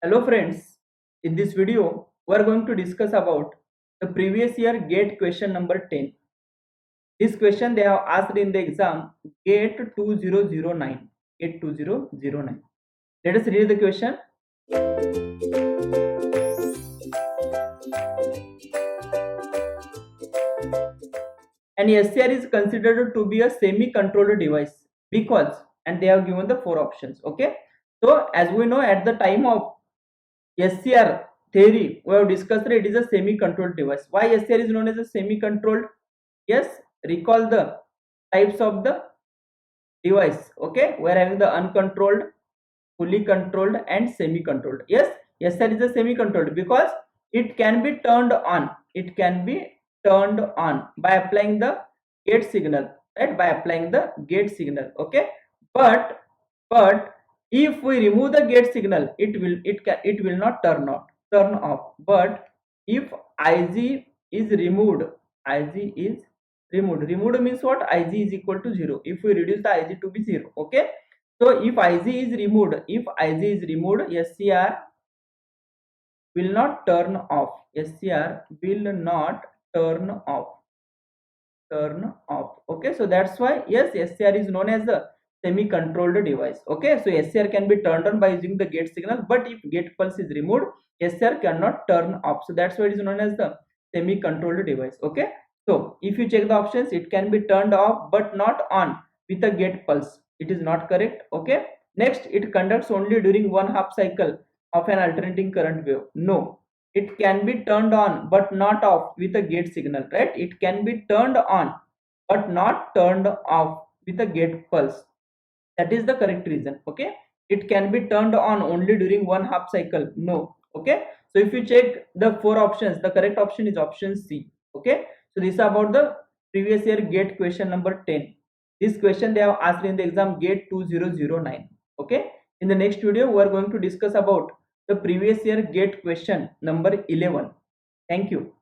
Hello friends, in this video we are going to discuss about the previous year GATE question number 10. This question they have asked in the exam GATE 2009. GATE 2009. Let us read the question. An SCR is considered to be a semi-controlled device because, and they have given the four options. Okay, so as we know, at the time of SCR theory, we have discussed that it is a semi-controlled device. Why SCR is known as a semi-controlled? Yes, recall the types of the device. Okay, we are having the uncontrolled, fully controlled, and semi-controlled. Yes, SCR is a semi-controlled because it can be turned on. It can be turned on by applying the gate signal, right? By applying the gate signal. Okay, but if we remove the gate signal, it will not turn off. But if IG is removed, IG is removed means what? IG is equal to 0 if we reduce the IG to be 0. Okay, so if IG is removed, SCR will not turn off. SCR will not turn off. Okay, so that's why yes, SCR is known as the semi-controlled device. Okay, so SCR can be turned on by using the gate signal, but if gate pulse is removed, SCR cannot turn off. So that's why it is known as the semi-controlled device. Okay, so if you check the options, it can be turned off but not on with a gate pulse. It is not correct. Okay, next, it conducts only during one half cycle of an alternating current wave. No, it can be turned on but not off with a gate signal, right? It can be turned on but not turned off with a gate pulse. That is the correct reason. Okay, it can be turned on only during one half cycle. No. Okay, so if you check the four options, the correct option is option C. Okay, so this is about the previous year GATE question number 10. This question they have asked in the exam GATE 2009. Okay, in the next video we are going to discuss about the previous year GATE question number 11. Thank you.